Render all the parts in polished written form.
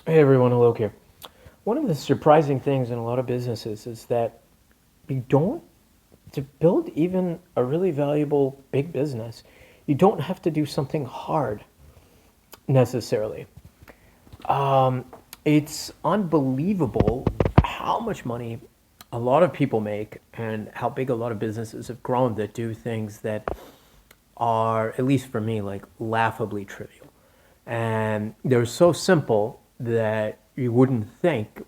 Hey everyone, Alok here. One of the surprising things in a lot of businesses is that you don't, to build even a really valuable big business, you don't have to do something hard necessarily. It's unbelievable how much money a lot of people make and how big a lot of businesses have grown that do things that are, at least for me, like laughably trivial. And they're so simple that you wouldn't think.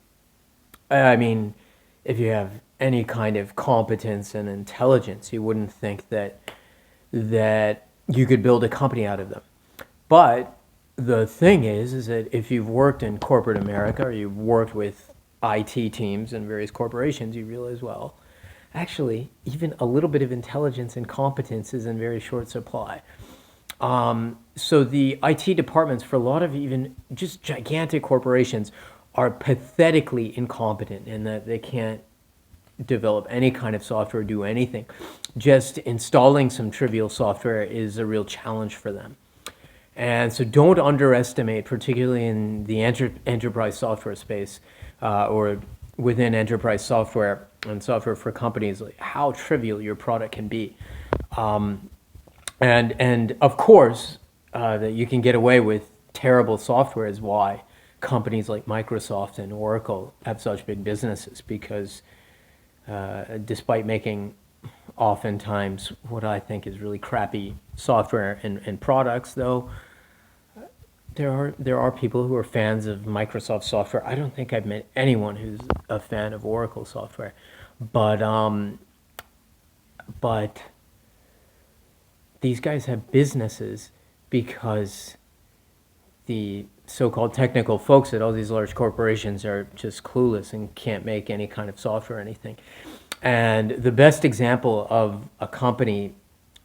I mean, if you have any kind of competence and intelligence, you wouldn't think that you could build a company out of them. But the thing is that if you've worked in corporate America or you've worked with IT teams in various corporations, you realize, well, actually, even a little bit of intelligence and competence is in very short supply. So the IT departments for a lot of even just gigantic corporations are pathetically incompetent in that they can't develop any kind of software, do anything. Just installing some trivial software is a real challenge for them. And so don't underestimate, particularly in the enterprise software space or within enterprise software and software for companies, like how trivial your product can be. And of course, that you can get away with terrible software is why companies like Microsoft and Oracle have such big businesses because despite making oftentimes what I think is really crappy software and products, though, there are people who are fans of Microsoft software. I don't think I've met anyone who's a fan of Oracle software, but but these guys have businesses because the so-called technical folks at all these large corporations are just clueless and can't make any kind of software or anything. And the best example of a company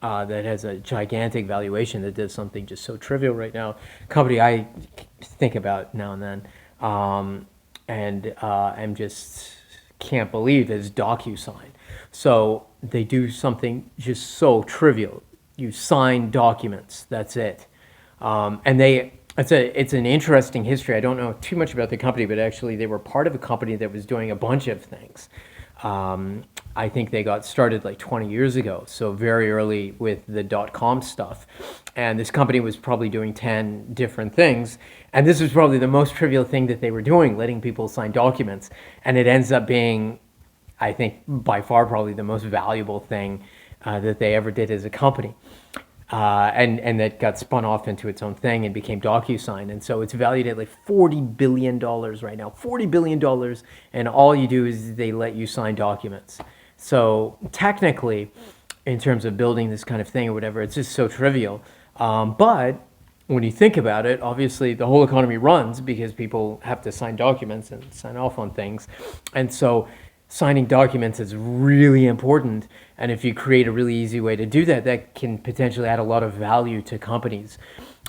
that has a gigantic valuation that does something just so trivial right now, a company I think about now and then, and I'm just can't believe is DocuSign. So they do something just so trivial. You sign documents. That's it. And it's an interesting history. I don't know too much about the company, but actually they were part of a company that was doing a bunch of things. I think they got started like 20 years ago, so very early with the .com stuff. And this company was probably doing 10 different things. And this was probably the most trivial thing that they were doing, letting people sign documents. And it ends up being, I think, by far probably the most valuable thing that they ever did as a company. And that got spun off into its own thing and became DocuSign. And so it's valued at like $40 billion right now. $40 billion, and all you do is they let you sign documents. So technically, in terms of building this kind of thing or whatever, it's just so trivial. But when you think about it, obviously the whole economy runs because people have to sign documents and sign off on things. And so signing documents is really important. And if you create a really easy way to do that, that can potentially add a lot of value to companies.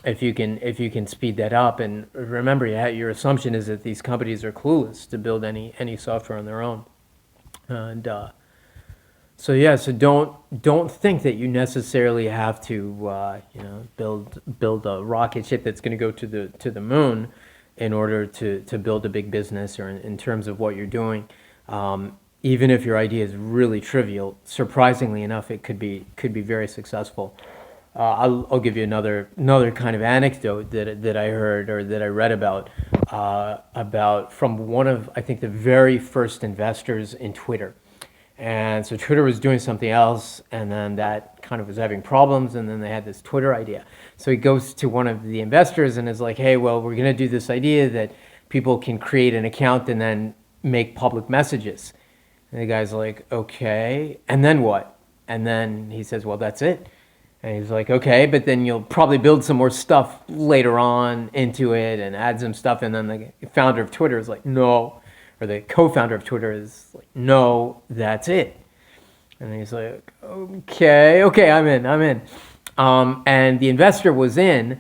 If you can speed that up, and remember, yeah, your assumption is that these companies are clueless to build any software on their own. And so yeah, so don't think that you necessarily have to build a rocket ship that's going to go to the moon in order to build a big business or in terms of what you're doing. Even if your idea is really trivial, surprisingly enough, it could be very successful. I'll give you another kind of anecdote that I heard or that I read about from one of, I think, the very first investors in Twitter. And so Twitter was doing something else, and then that kind of was having problems, and then they had this Twitter idea. So he goes to one of the investors and is like, hey, well, we're going to do this idea that people can create an account and then make public messages. And the guy's like, okay, and then what? And then he says, well, that's it. And he's like, okay, but then you'll probably build some more stuff later on into it and add some stuff. And then the founder of Twitter is like, no, or the co-founder of Twitter is like, no, that's it. And he's like, okay, I'm in. And the investor was in,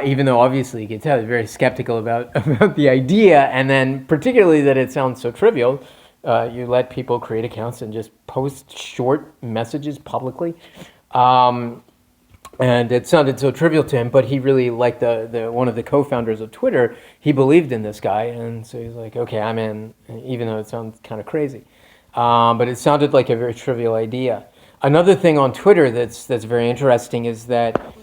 even though obviously you can tell he's very skeptical about the idea, and then particularly that it sounds so trivial. You let people create accounts and just post short messages publicly. And it sounded so trivial to him, but he really liked the one of the co-founders of Twitter. He believed in this guy, and so he's like, okay, I'm in, even though it sounds kind of crazy. But it sounded like a very trivial idea. Another thing on Twitter that's very interesting is that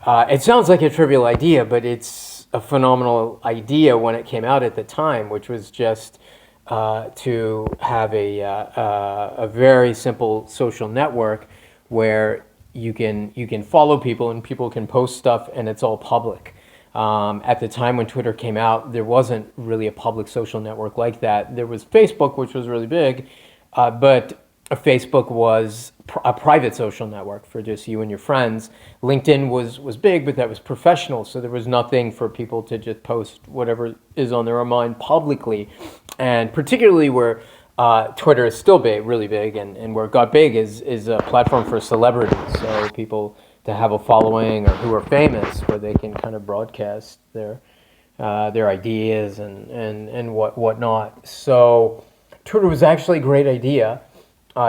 it sounds like a trivial idea, but it's a phenomenal idea when it came out at the time, which was just to have a very simple social network where you can follow people and people can post stuff and it's all public. At the time when Twitter came out, there wasn't really a public social network like that. There was Facebook, which was really big, but Facebook was a private social network for just you and your friends. LinkedIn was big, but that was professional, so there was nothing for people to just post whatever is on their mind publicly. And particularly where Twitter is still big, really big, and where it got big is a platform for celebrities, so people to have a following or who are famous, where they can kind of broadcast their ideas and whatnot. So Twitter was actually a great idea,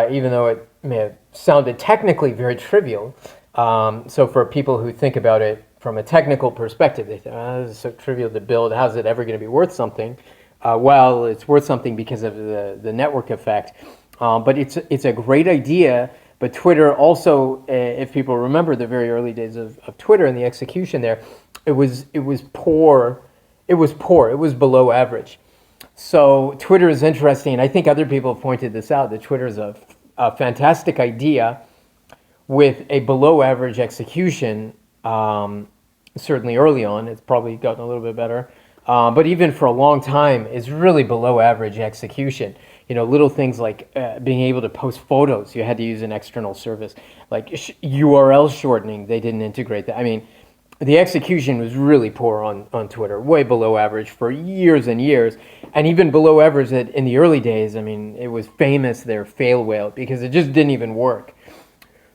even though it may have sounded technically very trivial. So for people who think about it from a technical perspective, they think, this is so trivial to build. How's it ever going to be worth something? Well, it's worth something because of the network effect. But it's a great idea. But Twitter also, if people remember the very early days of Twitter and the execution there, it was poor. It was poor. It was below average. So Twitter is interesting, and I think other people have pointed this out, that Twitter is a fantastic idea with a below average execution. Certainly early on, it's probably gotten a little bit better. But even for a long time, it's really below average execution. You know, little things like being able to post photos. You had to use an external service. Like URL shortening, they didn't integrate that. I mean, the execution was really poor on Twitter, way below average for years and years. And even below average in the early days, I mean, it was famous, their fail whale, because it just didn't even work.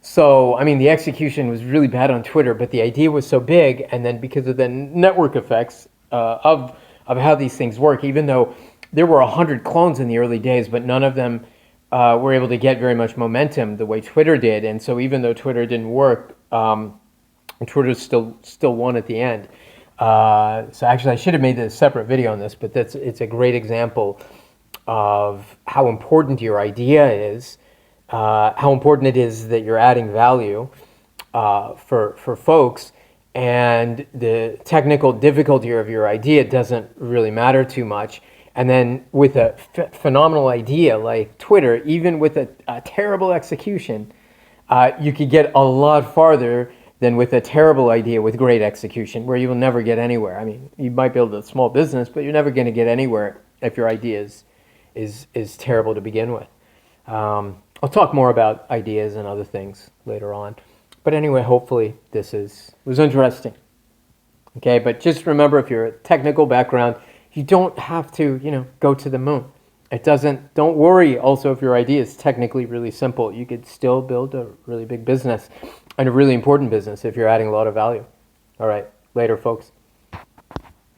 So, I mean, the execution was really bad on Twitter, but the idea was so big, and then because of the network effects of how these things work, even though there were 100 clones in the early days, but none of them were able to get very much momentum the way Twitter did. And so even though Twitter didn't work, Twitter still won at the end. So actually, I should have made a separate video on this, but it's a great example of how important your idea is, how important it is that you're adding value for folks, and the technical difficulty of your idea doesn't really matter too much. And then with a phenomenal idea like Twitter, even with a terrible execution, you could get a lot farther than with a terrible idea with great execution, where you will never get anywhere. I mean, you might build a small business, but you're never going to get anywhere if your idea is terrible to begin with. I'll talk more about ideas and other things later on. But anyway, hopefully this was interesting. Okay, but just remember, if you're a technical background, you don't have to, go to the moon. Don't worry also if your idea is technically really simple. You could still build a really big business and a really important business if you're adding a lot of value. All right, later, folks.